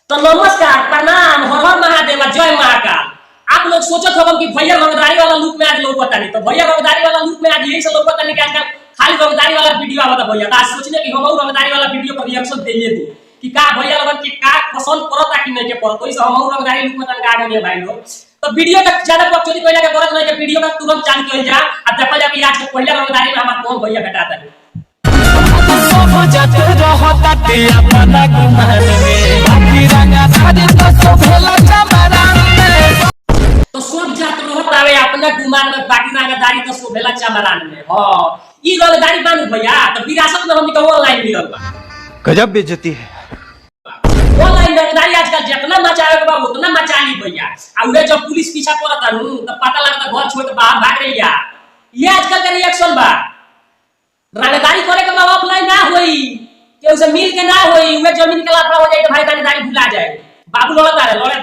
तो नमस्कार, प्रणाम, हर हर महादेव, जय महाकाल। आप लोग सोचत होगा कि भैया रंगदारी वाला लुक में आज लोग पता नहीं, तो भैया रंगदारी वाला लुक में आज यही से लोग पता नहीं कि आजकल खाली रंगदारी वाला वीडियो आवता भैया। आज सोचने कि हम रंगदारी वाला वीडियो पर रिएक्शन देइए दी कि का भैया लोगन के का पसंद पड़ता कि नहीं के पड़त, तो इस हम रंगदारी लुक में तन का गए भाई लोग। तो वीडियो का ज्यादा पक्चोरी कोइला के गरज नहीं के वीडियो का तुरंत चालू कइल जा आ देखल जा कि आज के पहले रंगदारी में हमार कौन भैया भेटाता है। तो सब जात रहत आवे अपना गुमान में, बाकी रंगदारी तो शोभेला चमरान में। हां ई रंगदारी बानू भैया, तो विरासत में हमनी के ऑनलाइन मिलल बा। गजब बेइज्जती है। ऑनलाइन रंगदारी आजकल जितना मचावे के बा उतना मचा ली भैया। आ उहे जब पुलिस पीछा करत नु तो पता लगता घर छोड़ के बाहर भाग रही है। ये आजकल का रिएक्शन बा। रंगदारी करे के बा ऑफलाइन ना होई, केहू से मिल के ना होई, उहे जमीन के लाफड़ा हो जाए तो भाई रंगदारी भुला जाए। बाबू लड़त आ लड़े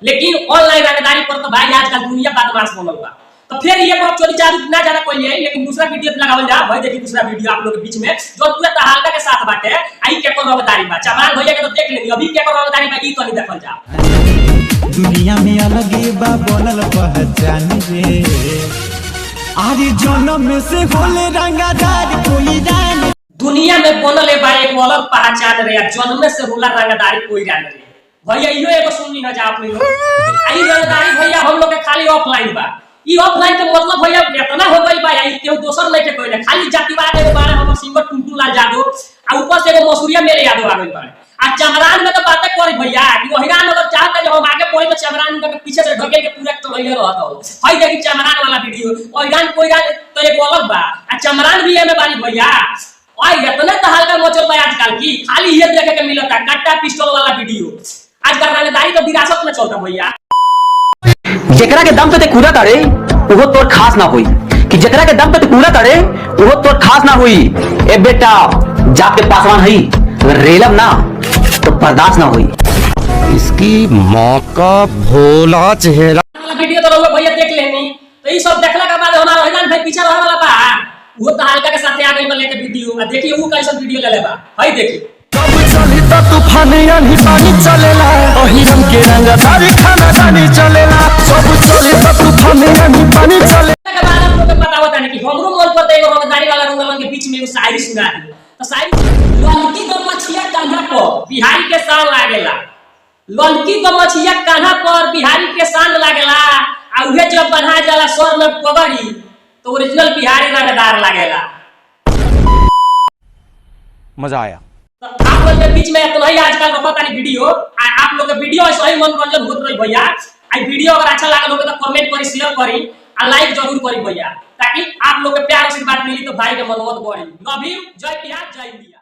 लेकिन ऑनलाइन रंगदारी पर तो भाई आजकल दुनिया बदमाश बनल बा। तो फिर ये बात चोरी चालू ना जाना कोई है, लेकिन दूसरा वीडियो लगावल जा भाई। देखिए दूसरा वीडियो आप लोग के बीच में जो पूरा तहालका के साथ बाटे आई के को रंगदारी बा। चमान भैया के तो देख लेनी, अभी के को रंगदारी बा ई तो नहीं देखल जा। दुनिया में अलग बा बनल पहचान रे, आज जन्म में से होले रंगदार कोई जाने। दुनिया में बनल बा एक अलग पहचान रे, जन्म से होला रंगदारी कोई जाने रे। भैया इहो एगो सुनली ना जा आप लोग। आई रंगदारी भैया हम लोग के खाली ऑफलाइन बा। ई ऑफलाइन के मतलब भैया इतना हो गई बा, ई केहू दोसर नहीं के कोई खाली जातिवाद एगो बारे हमर सिंगर टुनटुन लाल यादव आ ऊपर से एगो मसूरिया मेरे यादव आ गई बा। आ चमरान में तो बातें करी भैया कि ओहिरान अगर चाहता जो हम आगे पढ़े तो चमरान के पीछे से ढकेल के पूरा टोइले रहत हो। हई देखी चमरान वाला वीडियो, ओहिरान कोइरान तो एगो अलग बा आ चमरान भी एमे बानी भैया। ओए इतना तो हल्का मचल बा आजकल की खाली ये देखे के मिलता कट्टा पिस्टल वाला वीडियो। आजकल रंगदारी तो विरासत में चलता भैया। जेकरा के दम पे ते कूदा ताड़े वो तोर खास ना हुई, कि जेकरा के दम पे ते कूदा ताड़े वो तोर खास ना हुई। ए बेटा जात के पासवान हई, अगर रेलम ना तो बर्दाश्त ना हुई। इसकी माँ का भोला चेहरा। वीडियो तो लोग भैया देख लेनी, तो ये सब देखला के बाद हमारा हरियाणा भाई पीछे रहे वाला बा वो तो हल्का के साथ आ गई बा लेके वीडियो। देखिए वो कैसा वीडियो ले लेबा। हई देखिए तूफान यानी पानी चलेला, ओहिरम के रंगदारी खाना दानी चलेला। सब चले तो तूफान यानी पानी चले। के बाद आप लोग को पता होता नहीं कि हमरो मन पर एगो रंगदारी वाला रंगलन के बीच में एगो शायरी सुना दी। तो शायरी लड़की को मछिया कान्हा पर बिहारी के शान लागेला, लड़की को मछिया कान्हा पर बिहारी के शान लागेला। आ उहे जब बना जाला स्वर में पगड़ी तो ओरिजिनल बिहारी रंगदार लागेला। मजा आया। तो आप लोग के बीच में इतना ही आजकल रखता नहीं वीडियो। आप लोग के वीडियो ऐसा ही मनोरंजन होत रही भैया। आई वीडियो अगर अच्छा लागल हो तो कमेंट करी, शेयर करी और लाइक जरूर करी भैया, ताकि आप लोग के प्यार आशीर्वाद मिली तो भाई के मनोबल बढ़ी। लव यू, जय बिहार, जय इंडिया।